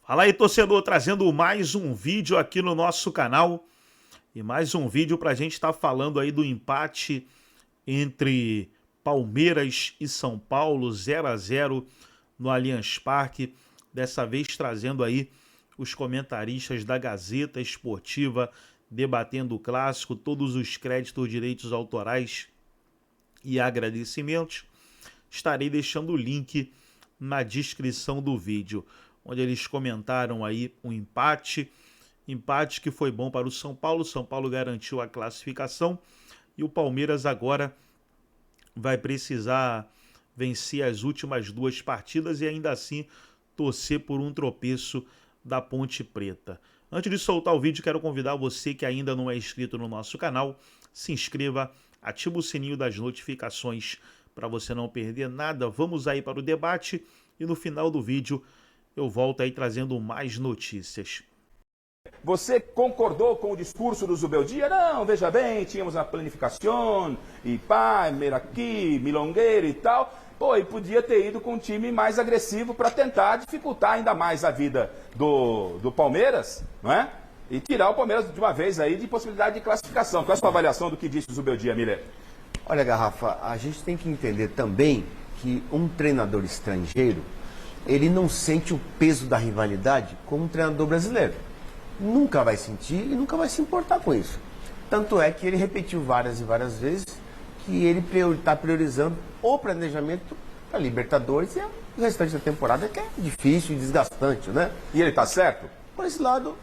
Fala aí, torcedor, trazendo mais um vídeo aqui no nosso canal. E mais um vídeo para a gente estar falando aí do empate entre Palmeiras e São Paulo, 0 a 0 no Allianz Parque. Dessa vez trazendo aí os comentaristas da Gazeta Esportiva, debatendo o clássico, todos os créditos, direitos autorais e agradecimentos. Estarei deixando o link na descrição do vídeo, onde eles comentaram aí um empate que foi bom para o São Paulo. São Paulo garantiu a classificação e o Palmeiras agora vai precisar vencer as últimas duas partidas e ainda assim torcer por um tropeço da Ponte Preta. Antes de soltar o vídeo, quero convidar você que ainda não é inscrito no nosso canal, se inscreva, ativa o sininho das notificações para você não perder nada. Vamos aí para o debate e no final do vídeo eu volto aí trazendo mais notícias. Você concordou com o discurso do Zubeldia? Não, veja bem, tínhamos uma planificação, e pá, Meraqui, Milongueira e tal. Pô, e podia ter ido com um time mais agressivo para tentar dificultar ainda mais a vida do Palmeiras, não é? E tirar o Palmeiras de uma vez aí de possibilidade de classificação. Qual é a sua avaliação do que disse o Zubeldia, Miller? Olha, Garrafa, a gente tem que entender também que um treinador estrangeiro, ele não sente o peso da rivalidade como um treinador brasileiro. Nunca vai sentir e nunca vai se importar com isso. Tanto é que ele repetiu várias e várias vezes que ele está priorizando o planejamento para Libertadores e o restante da temporada, que é difícil e desgastante, né? E ele está certo? Por esse lado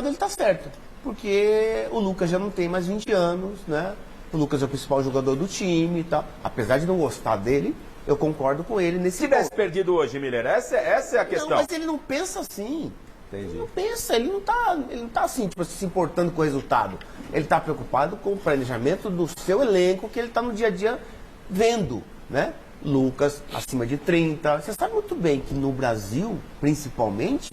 ele está certo. Porque o Lucas já não tem mais 20 anos, né? O Lucas é o principal jogador do time e tal. Apesar de não gostar dele, eu concordo com ele nesse ponto. Se tivesse perdido hoje, Miller, essa é a questão. Não, mas ele não pensa assim. Entendi. Ele não pensa, ele não tá assim, tipo, se importando com o resultado. Ele está preocupado com o planejamento do seu elenco que ele está no dia a dia vendo, né? Lucas, acima de 30. Você sabe muito bem que no Brasil, principalmente,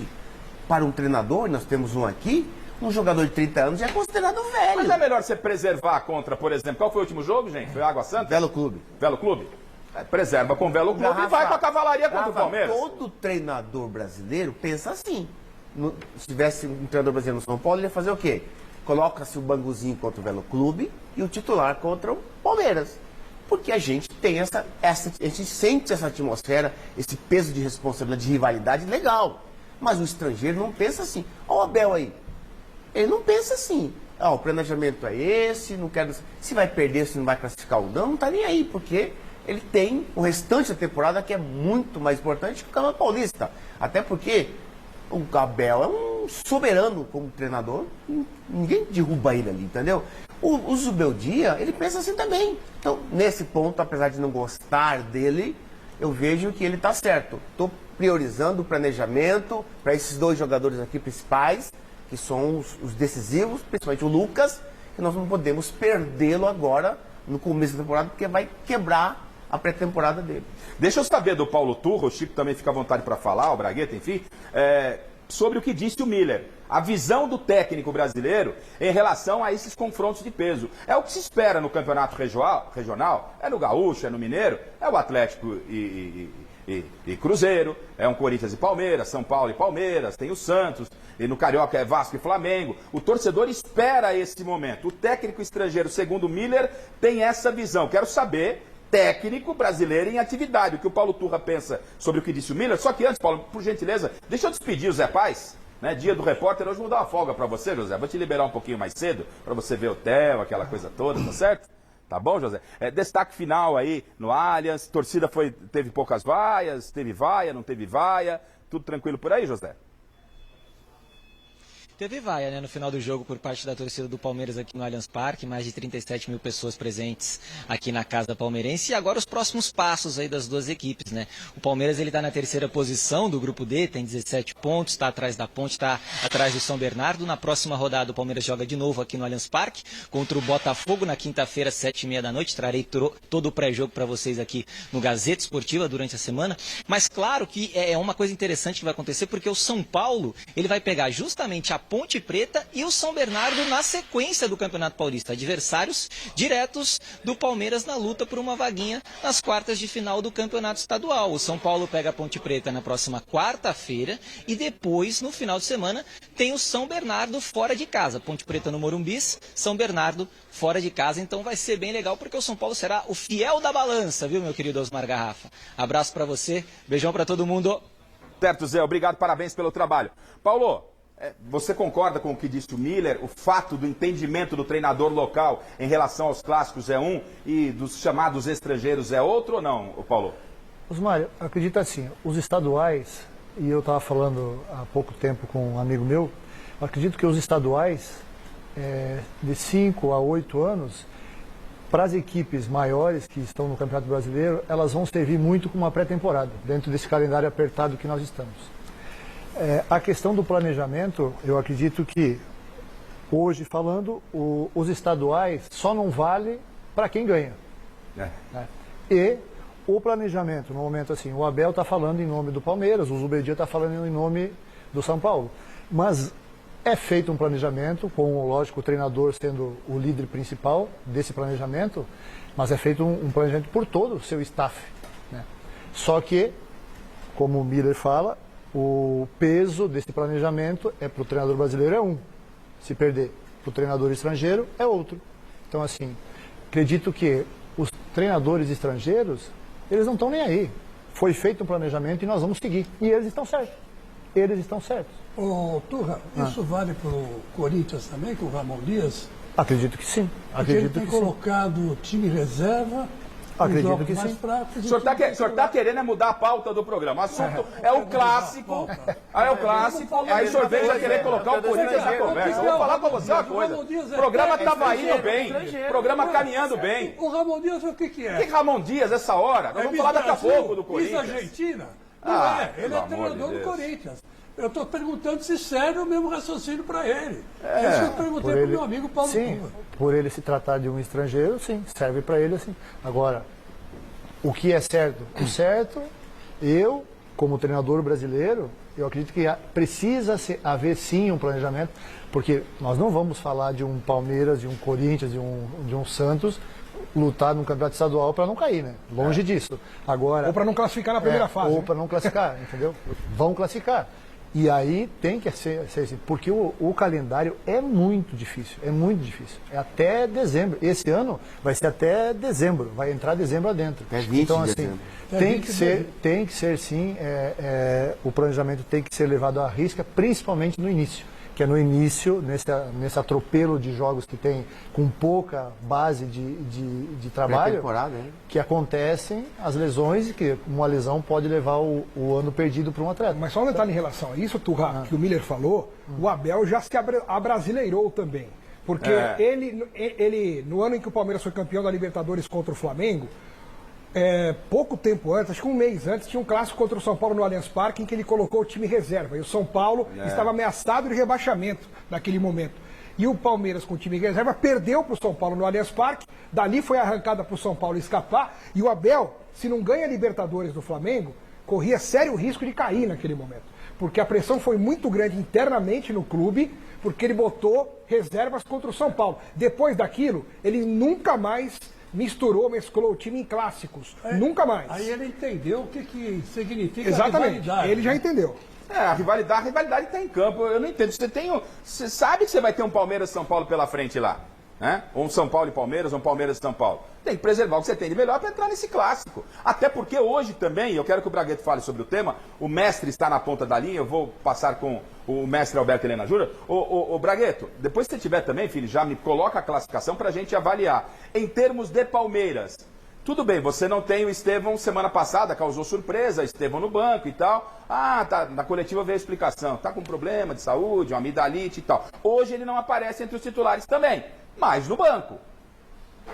para um treinador, nós temos um aqui, um jogador de 30 anos já é considerado velho. Mas é melhor você preservar contra, por exemplo, qual foi o último jogo, gente? Foi Água Santa? Velo Clube. Velo Clube? Preserva com o Velo Clube e vai com a cavalaria contra o Palmeiras. Todo treinador brasileiro pensa assim. Se tivesse um treinador brasileiro no São Paulo, ele ia fazer o quê? Coloca-se o banguzinho contra o Velo Clube e o titular contra o Palmeiras. Porque a gente tem a gente sente essa atmosfera, esse peso de responsabilidade, de rivalidade legal. Mas o estrangeiro não pensa assim. Olha o Abel aí. Ele não pensa assim. O planejamento é esse, não quero. Se vai perder, se não vai classificar ou não tá nem aí, porque ele tem o restante da temporada que é muito mais importante que o Campeonato Paulista. Até porque o Abel é um soberano como treinador, ninguém derruba ele ali, entendeu? O Zubeldia, ele pensa assim também. Então, nesse ponto, apesar de não gostar dele, eu vejo que ele está certo. Estou priorizando o planejamento para esses dois jogadores aqui principais, que são os decisivos, principalmente o Lucas, que nós não podemos perdê-lo agora, no começo da temporada, porque vai quebrar a pré-temporada dele. Deixa eu saber do Paulo Turro, o Chico também fica à vontade para falar, o Bragueta, enfim, sobre o que disse o Miller. A visão do técnico brasileiro em relação a esses confrontos de peso. É o que se espera no campeonato regional, é no Gaúcho, é no Mineiro, é o Atlético e Cruzeiro, é um Corinthians e Palmeiras, São Paulo e Palmeiras, tem o Santos, e no Carioca é Vasco e Flamengo. O torcedor espera esse momento. O técnico estrangeiro, segundo o Miller, tem essa visão. Quero saber, técnico brasileiro em atividade, o que o Paulo Turra pensa sobre o que disse o Miller. Só que antes, Paulo, por gentileza, deixa eu despedir o Zé Paz, né? Dia do repórter, hoje vou dar uma folga para você, José. Vou te liberar um pouquinho mais cedo, para você ver o hotel, aquela coisa toda, tá certo? Tá bom, José? Destaque final aí no Allianz, torcida teve poucas vaias, teve vaia, não teve vaia, tudo tranquilo por aí, José? Teve vaia, né, no final do jogo por parte da torcida do Palmeiras aqui no Allianz Parque, mais de 37 mil pessoas presentes aqui na casa palmeirense. E agora os próximos passos aí das duas equipes, né? O Palmeiras ele está na terceira posição do grupo D, tem 17 pontos, está atrás da Ponte, está atrás do São Bernardo. Na próxima rodada o Palmeiras joga de novo aqui no Allianz Parque contra o Botafogo na quinta-feira, 7h30 da noite. Trarei todo o pré-jogo para vocês aqui no Gazeta Esportiva durante a semana. Mas claro que é uma coisa interessante que vai acontecer, porque o São Paulo ele vai pegar justamente a Ponte Preta e o São Bernardo na sequência do Campeonato Paulista. Adversários diretos do Palmeiras na luta por uma vaguinha nas quartas de final do Campeonato Estadual. O São Paulo pega a Ponte Preta na próxima quarta-feira e depois, no final de semana, tem o São Bernardo fora de casa. Ponte Preta no Morumbis, São Bernardo fora de casa. Então vai ser bem legal porque o São Paulo será o fiel da balança, viu, meu querido Osmar Garrafa? Abraço pra você, beijão pra todo mundo. Certo, Zé, obrigado, parabéns pelo trabalho. Paulo, você concorda com o que disse o Miller? O fato do entendimento do treinador local em relação aos clássicos é um e dos chamados estrangeiros é outro ou não, Paulo? Osmar, acredita assim, os estaduais, e eu estava falando há pouco tempo com um amigo meu, eu acredito que os estaduais de 5 a 8 anos, para as equipes maiores que estão no Campeonato Brasileiro, elas vão servir muito como uma pré-temporada, dentro desse calendário apertado que nós estamos. A questão do planejamento, eu acredito que, hoje falando, os estaduais só não vale para quem ganha. Né? E o planejamento, no momento assim, o Abel está falando em nome do Palmeiras, o Zubeldia está falando em nome do São Paulo. Mas é feito um planejamento, com, lógico, o treinador sendo o líder principal desse planejamento, mas é feito um planejamento por todo o seu staff. Né? Só que, como o Miller fala, o peso desse planejamento para o treinador brasileiro é um. Se perder para o treinador estrangeiro, é outro. Então, assim, acredito que os treinadores estrangeiros, eles não estão nem aí. Foi feito um planejamento e nós vamos seguir. E eles estão certos. Eles estão certos. Ô, Turra, isso vale para o Corinthians também, com o Ramon Dias? Acredito que sim. Porque ele tem colocado time reserva. Acredito que sim. O senhor está querendo mudar a pauta do programa. O assunto é o clássico. Aí é o clássico. Aí o senhor veio já querer colocar o Corinthians na conversa. Eu vou falar para você uma coisa. O programa estava indo bem. O programa caminhando bem. O Ramon Dias, o que é? Que Ramon Dias, essa hora? Nós vamos falar daqui a pouco do Corinthians. Miss Argentina? Não é. Ele é treinador do Corinthians. Eu estou perguntando se serve o mesmo raciocínio para ele. Isso eu perguntei para o meu amigo Paulo Turra. Por ele se tratar de um estrangeiro, sim, serve para ele assim. Agora, o que é certo? O certo, eu, como treinador brasileiro, eu acredito que precisa haver sim um planejamento, porque nós não vamos falar de um Palmeiras, de um Corinthians, de um Santos lutar no campeonato estadual para não cair, né? Longe disso. Agora, ou para não classificar na primeira fase. Ou para não classificar, entendeu? Vão classificar. E aí tem que ser assim, porque o calendário é muito difícil, É até dezembro. Esse ano vai ser até dezembro, vai entrar dezembro adentro. É 20 então, de assim, dezembro. tem que ser sim, o planejamento tem que ser levado à risca, principalmente no início. Que é no início, nesse atropelo de jogos que tem com pouca base de trabalho, que acontecem as lesões e que uma lesão pode levar o ano perdido para um atleta. Mas só um detalhe em relação a isso, Turra, que o Miller falou, o Abel já se abrasileirou também. Porque ele, no ano em que o Palmeiras foi campeão da Libertadores contra o Flamengo, pouco tempo antes, acho que um mês antes, tinha um clássico contra o São Paulo no Allianz Parque em que ele colocou o time reserva. E o São Paulo estava ameaçado de rebaixamento naquele momento. E o Palmeiras com o time reserva perdeu para o São Paulo no Allianz Parque. Dali foi arrancada para o São Paulo escapar. E o Abel, se não ganha a Libertadores do Flamengo, corria sério risco de cair naquele momento. Porque a pressão foi muito grande internamente no clube, porque ele botou reservas contra o São Paulo. Depois daquilo, ele nunca mais mesclou o time em clássicos. Nunca mais. Aí ele entendeu o que significa exatamente. rivalidade. Ele já entendeu. A rivalidade está em campo. Eu não entendo. Você sabe que você vai ter um Palmeiras e São Paulo pela frente lá. Né? Ou um São Paulo e Palmeiras, ou um Palmeiras e São Paulo. Tem que preservar o que você tem de melhor para entrar nesse clássico. Até porque hoje também, eu quero que o Bragueto fale sobre o tema, o mestre está na ponta da linha, eu vou passar com o mestre Alberto Helena Júnior. Ô Bragueto, depois que você tiver também, filho, já me coloca a classificação para a gente avaliar. Em termos de Palmeiras, tudo bem, você não tem o Estevão semana passada, causou surpresa, Estevão no banco e tal. Tá, na coletiva veio a explicação, tá com problema de saúde, uma amidalite e tal. Hoje ele não aparece entre os titulares também, mas no banco.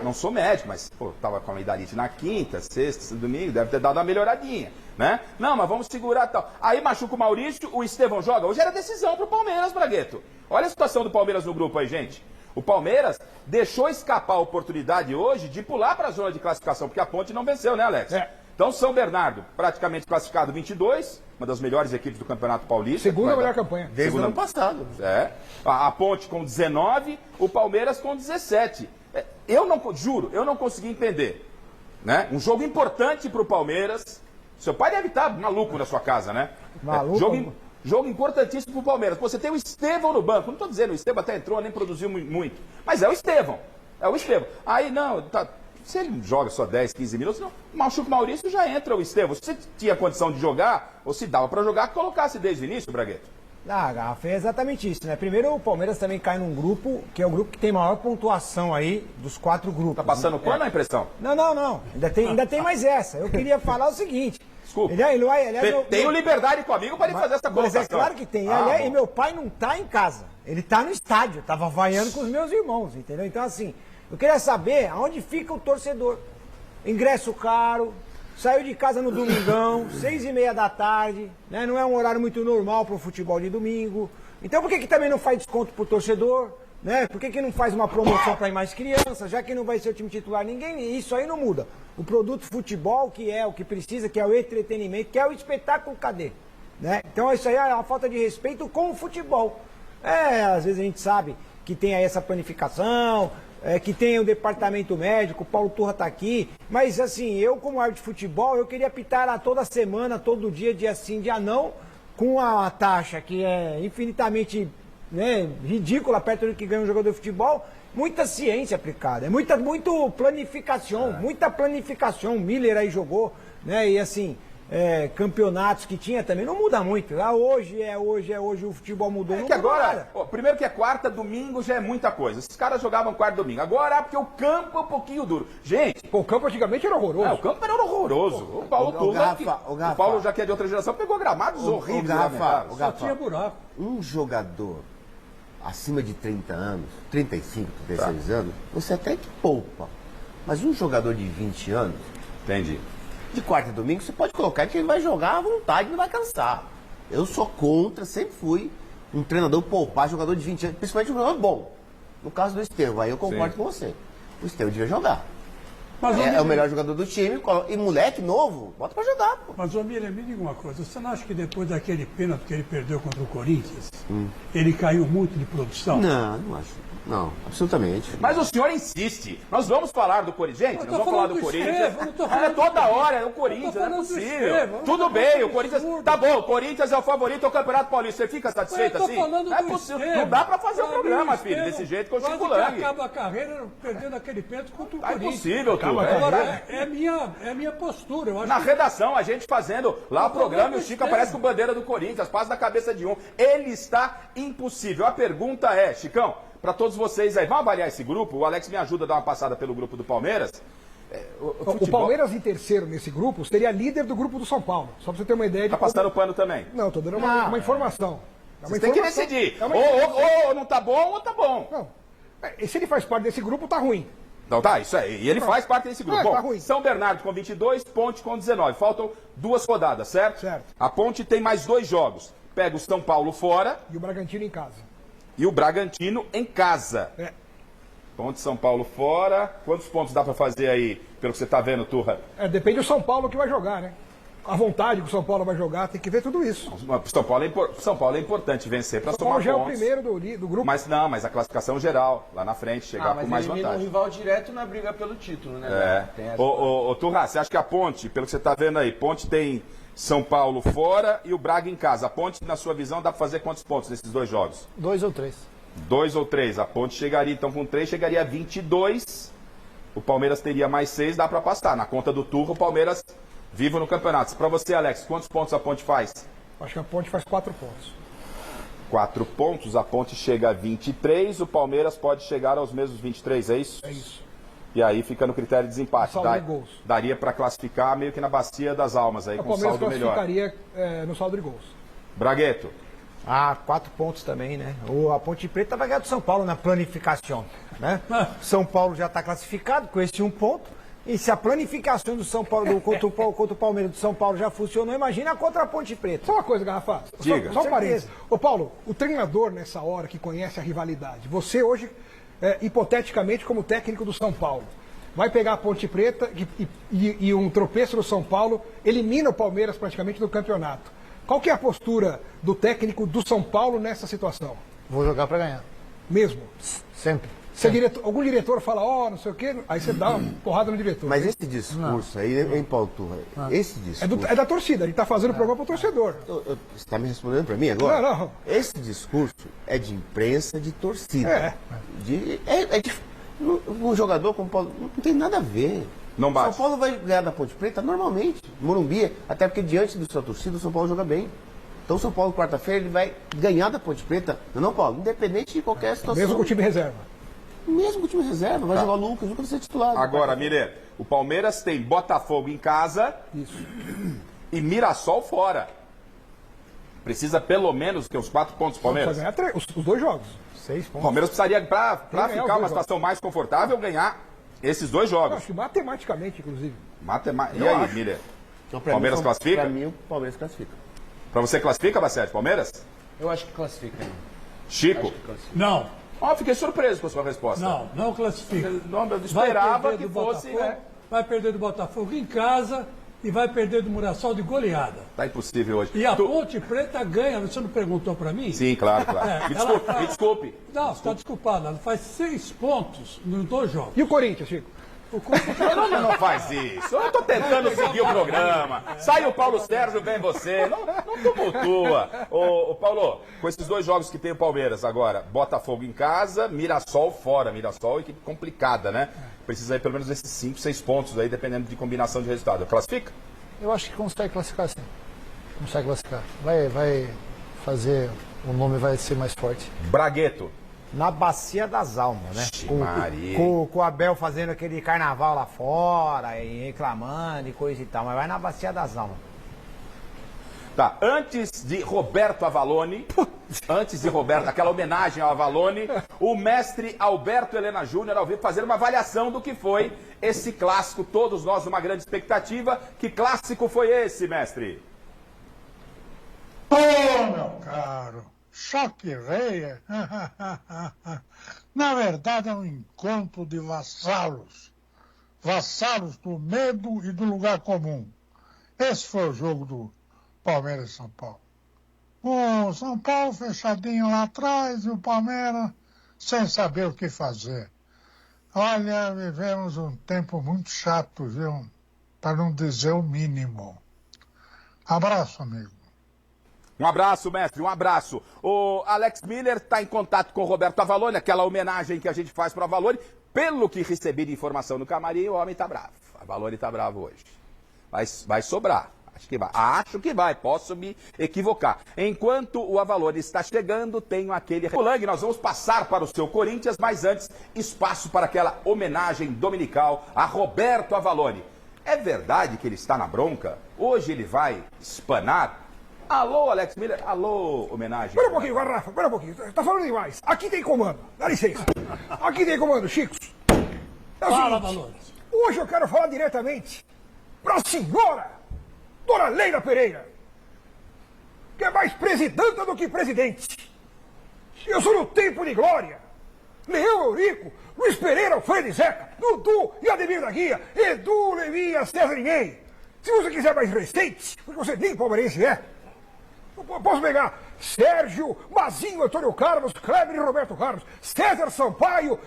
Não sou médico, mas tava com a amidalite na quinta, sexta, domingo, deve ter dado uma melhoradinha, né? Não, mas vamos segurar e tal. Aí machuca o Maurício, o Estevão joga. Hoje era decisão pro Palmeiras, Bragueto. Olha a situação do Palmeiras no grupo aí, gente. O Palmeiras deixou escapar a oportunidade hoje de pular para a zona de classificação, porque a Ponte não venceu, né, Alex? Então, São Bernardo, praticamente classificado 22, uma das melhores equipes do Campeonato Paulista. Segunda melhor campanha. Desde o ano passado. É. A Ponte com 19, o Palmeiras com 17. Eu não consegui entender. Né? Um jogo importante para o Palmeiras. Seu pai deve estar maluco na sua casa, né? Maluco? Jogo importantíssimo para o Palmeiras. Você tem o Estevão no banco. Não estou dizendo, o Estevão até entrou, nem produziu muito. Mas é o Estevão. É o Estevão. Aí, não, se ele joga só 10, 15 minutos, não, machuca o Maurício, já entra o Estevão. Se você tinha condição de jogar, ou se dava para jogar, colocasse desde o início, Bragueto. Garrafa, é exatamente isso, né? Primeiro, o Palmeiras também cai num grupo, que é o grupo que tem maior pontuação aí dos 4 grupos. Tá passando pano a impressão? Não. Ainda tem mais essa. Eu queria falar o seguinte. Desculpa. Tenho liberdade comigo para ele fazer essa colocação. Mas é claro que tem. E meu pai não tá em casa. Ele tá no estádio. Tava vaiando com os meus irmãos, entendeu? Então, assim, eu queria saber aonde fica o torcedor. Ingresso caro, saiu de casa no domingão, 6h30 da tarde, né? Não é um horário muito normal para o futebol de domingo. Então por que também não faz desconto pro torcedor? Né? Por que não faz uma promoção para mais crianças, já que não vai ser o time titular? Isso aí não muda. O produto futebol, que é o que precisa, que é o entretenimento, que é o espetáculo, cadê? Né? Então isso aí é uma falta de respeito com o futebol. Às vezes a gente sabe que tem aí essa planificação, que tem o departamento médico, o Paulo Turra tá aqui, mas assim, eu como árbitro de futebol, eu queria apitar toda semana, todo dia sim, dia não, com uma taxa que é infinitamente, né, ridícula perto do que ganha um jogador de futebol, muita ciência aplicada, muita planificação, muita planificação. O Miller aí jogou, né, e assim, campeonatos que tinha também, não muda muito. Hoje, o futebol mudou. Que agora, primeiro que é quarta, domingo já é muita coisa. Esses caras jogavam quarta, domingo. Agora, porque o campo é um pouquinho duro. Gente... o campo antigamente era horroroso. O campo era horroroso. O Paulo Turra, o Paulo já que é de outra geração, pegou gramados horríveis. Só tinha buraco. Um jogador acima de 30 anos, 35, 36 anos, você até que poupa. Mas um jogador de 20 anos... Entendi. De quarta e domingo, você pode colocar que ele vai jogar à vontade, não vai cansar. Eu sou contra, sempre fui um treinador poupar jogador de 20 anos, principalmente um jogador bom. No caso do Estevão, aí eu concordo com você. O Estevão devia jogar. Mas, é o melhor jogador do time, e moleque novo, bota pra jogar, pô. Mas, Miller, me diga uma coisa, você não acha que depois daquele pênalti que ele perdeu contra o Corinthians, ele caiu muito de produção? Não acho. Não, absolutamente. Mas o senhor insiste. Nós vamos falar do Corinthians. Gente, nós vamos falar do Corinthians. Toda hora é o Corinthians, não é possível. Tudo bem, o Corinthians. Tá bom, o Corinthians é o favorito ao Campeonato Paulista. Você fica satisfeito assim? Não é possível. Não dá pra fazer o programa, filho, desse jeito que eu Chico Lang. Acaba a carreira perdendo aquele pênalti contra o Corinthians. É impossível, tudo. Agora, é minha postura. Eu acho na redação, a gente fazendo lá o programa e o Chico aparece com bandeira do Corinthians, passa na cabeça de um. Ele está impossível. A pergunta é, Chicão, para todos vocês aí, vamos avaliar esse grupo? O Alex me ajuda a dar uma passada pelo grupo do Palmeiras. O Palmeiras em terceiro nesse grupo seria líder do grupo do São Paulo. Só para você ter uma ideia de... Tá passando pano também? Não, estou dando uma informação. Você tem que decidir. Ou não tá bom, ou tá bom. Não. Se ele faz parte desse grupo, tá ruim. Então tá, isso aí. E ele faz parte desse grupo. Bom, tá ruim. São Bernardo com 22, Ponte com 19. Faltam 2 rodadas, certo? Certo. A Ponte tem mais 2 jogos. Pega o São Paulo fora. E o Bragantino em casa. E o Bragantino em casa. Ponte São Paulo fora. Quantos pontos dá para fazer aí, pelo que você tá vendo, Turra? Depende do São Paulo que vai jogar, né? A vontade que o São Paulo vai jogar, tem que ver tudo isso. São Paulo é importante vencer para somar pontos. São Paulo já é o primeiro do grupo. Mas a classificação geral, lá na frente, chegar com mais vantagem. Mas um rival direto na briga pelo título, né? Turra, você acha que a Ponte, pelo que você tá vendo aí, Ponte tem São Paulo fora e o Braga em casa. A Ponte, na sua visão, dá para fazer quantos pontos nesses 2 jogos? 2 ou 3. 2 ou 3. A Ponte chegaria, então, com 3, chegaria a 22. O Palmeiras teria mais 6, dá para passar. Na conta do Turro, o Palmeiras vivo no campeonato. Para você, Alex, quantos pontos a Ponte faz? Acho que a Ponte faz 4 pontos. 4 pontos, a Ponte chega a 23, o Palmeiras pode chegar aos mesmos 23, é isso? É isso. E aí fica no critério de desempate. Saldo de gols. Daria para classificar meio que na bacia das almas aí, com saldo melhor. O Palmeiras classificaria no saldo de gols. Bragueto. 4 pontos também, né? A Ponte Preta vai ganhar do São Paulo na planificação, né? São Paulo já está classificado com esse 1 ponto. E se a planificação do São Paulo contra o Palmeiras do São Paulo já funcionou, imagina contra a Ponte Preta. Só uma coisa, Garrafa. Diga. Só um parênteses. Ô Paulo, o treinador nessa hora que conhece a rivalidade, você hoje, hipoteticamente como técnico do São Paulo, vai pegar a Ponte Preta e um tropeço no São Paulo elimina o Palmeiras praticamente do campeonato. Qual que é a postura do técnico do São Paulo nessa situação? Vou jogar para ganhar. Mesmo? Sempre. Se algum diretor fala, não sei o quê, aí você dá uma porrada no diretor. Mas esse discurso aí, hein, Paulo Turra? Esse discurso... É da torcida, ele está fazendo o programa para o torcedor. Você está me respondendo para mim agora? Não. Esse discurso é de imprensa, de torcida. Um jogador como o Paulo não tem nada a ver. Não bate. São Paulo vai ganhar da Ponte Preta normalmente. Morumbi, até porque diante da sua torcida, o São Paulo joga bem. Então o São Paulo, quarta-feira, ele vai ganhar da Ponte Preta. Não, Paulo, independente de qualquer situação. Mesmo com o time reserva. Mesmo com o time reserva, vai jogar o Lucas vai ser titular. Agora, Miller, o Palmeiras tem Botafogo em casa e Mirassol fora. Precisa pelo menos ter uns 4 pontos, Palmeiras. Precisa ganhar os 2 jogos, 6 pontos. O Palmeiras precisaria, para ficar uma situação mais confortável, ganhar esses 2 jogos. Eu acho que matematicamente, inclusive. E aí, Miller? Então, Palmeiras classifica? Para mim, o Palmeiras classifica. Para você classifica, Bacete, Palmeiras? Eu acho que classifica. Chico? Não. Fiquei surpreso com a sua resposta. Não classifica. Eu esperava que fosse... Vai perder do Botafogo em casa e vai perder do Mirassol de goleada. Tá impossível hoje. E a Ponte Preta ganha, você não perguntou para mim? Sim, claro. Me desculpe. Não, você está desculpado. Ela faz 6 pontos nos 2 jogos. E o Corinthians, Chico? Não faz isso. Eu tô tentando seguir o programa. Sai o Paulo Sérgio, vem você. Não tumultua. Ô, Paulo, com esses 2 jogos que tem o Palmeiras agora, Botafogo em casa, Mirassol fora. Mirassol, equipe complicada, né? Precisa aí pelo menos desses 5, 6 pontos aí, dependendo de combinação de resultado. Classifica? Eu acho que consegue classificar, sim. Consegue classificar. Vai fazer... O nome vai ser mais forte. Bragueto. Na Bacia das Almas, né? Maria. Com o Abel fazendo aquele carnaval lá fora e reclamando e coisa e tal, mas vai na Bacia das Almas. Tá, antes de Roberto Avalone, aquela homenagem ao Avalone, o mestre Alberto Helena Júnior ao vivo fazer uma avaliação do que foi esse clássico, todos nós numa grande expectativa. Que clássico foi esse, mestre? Meu caro, choque rei. Na verdade é um encontro de vassalos. Vassalos do medo e do lugar comum. Esse foi o jogo do Palmeiras e São Paulo. O São Paulo fechadinho lá atrás e o Palmeiras sem saber o que fazer. Olha, vivemos um tempo muito chato, viu? Para não dizer o mínimo. Abraço, amigo. Um abraço, mestre, um abraço. O Alex Miller está em contato com o Roberto Avalone, aquela homenagem que a gente faz para o Avalone. Pelo que recebi de informação no camarim, o homem está bravo. Avalone está bravo hoje. Vai sobrar. Acho que vai, posso me equivocar. Enquanto o Avalone está chegando, tenho aquele... Lang, nós vamos passar para o seu Corinthians, mas antes, espaço para aquela homenagem dominical a Roberto Avalone. É verdade que ele está na bronca? Hoje ele vai espanar? Alô, Alex Miller. Alô, homenagem. Espera um pouquinho, Garrafa, espera um pouquinho. Tá falando demais. Aqui tem comando. Dá licença. Aqui tem comando, Chico. Fala, Valores. Hoje eu quero falar diretamente para a senhora, Dona Leila Pereira, que é mais presidenta do que presidente. Eu sou no tempo de glória. Leão Eurico, Luiz Pereira, Alfredo Zeca, Dudu e Ademir da Guia, Edu, Levinha, César Ninguém. Se você quiser mais recente, porque você nem palmeirense é, eu posso pegar Sérgio, Mazinho, Antônio Carlos, Kleber e Roberto Carlos, César Sampaio,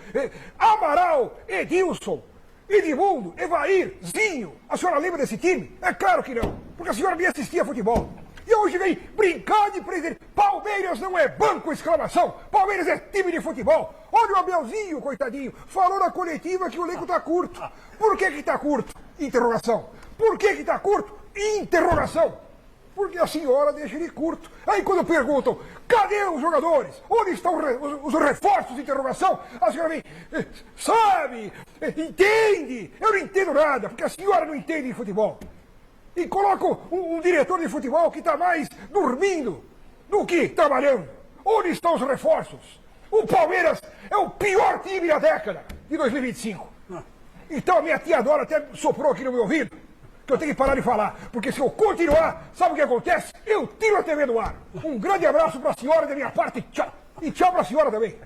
Amaral, Edilson, Edmundo, Evair, Zinho. A senhora lembra desse time? É claro que não, porque a senhora nem assistia futebol. E hoje vem brincar de presidente. Palmeiras não é banco, exclamação. Palmeiras é time de futebol. Olha o Abelzinho, coitadinho, falou na coletiva que o elenco tá curto. Por que tá curto? Interrogação. Por que tá curto? Interrogação. Porque a senhora deixa ele curto. Aí quando perguntam, cadê os jogadores? Onde estão os reforços de interrogação? A senhora vem, sabe, entende? Eu não entendo nada, porque a senhora não entende de futebol. E coloca um diretor de futebol que está mais dormindo do que trabalhando. Onde estão os reforços? O Palmeiras é o pior time da década de 2025. Então a minha tia Dora até soprou aqui no meu ouvido que eu tenho que parar de falar, porque se eu continuar, sabe o que acontece? Eu tiro a TV do ar. Um grande abraço para a senhora da minha parte, tchau. E tchau para a senhora também.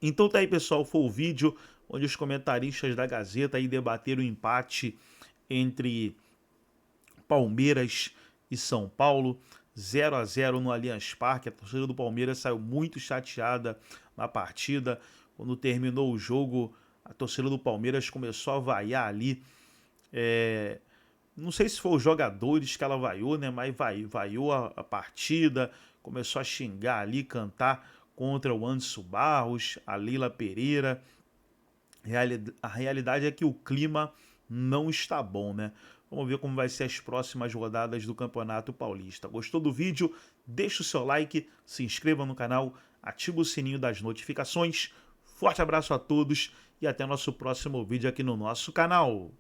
Então tá aí, pessoal, foi o vídeo onde os comentaristas da Gazeta aí debateram o empate entre Palmeiras e São Paulo, 0-0 no Allianz Parque. A torcida do Palmeiras saiu muito chateada na partida. Quando terminou o jogo, a torcida do Palmeiras começou a vaiar ali. Não sei se foi os jogadores que ela vaiou, né? Mas vaiou a partida, começou a xingar ali, cantar contra o Anderson Barros, a Leila Pereira. A realidade é que o clima não está bom, né? Vamos ver como vai ser as próximas rodadas do Campeonato Paulista. Gostou do vídeo? Deixa o seu like, se inscreva no canal, ativa o sininho das notificações. Forte abraço a todos e até nosso próximo vídeo aqui no nosso canal.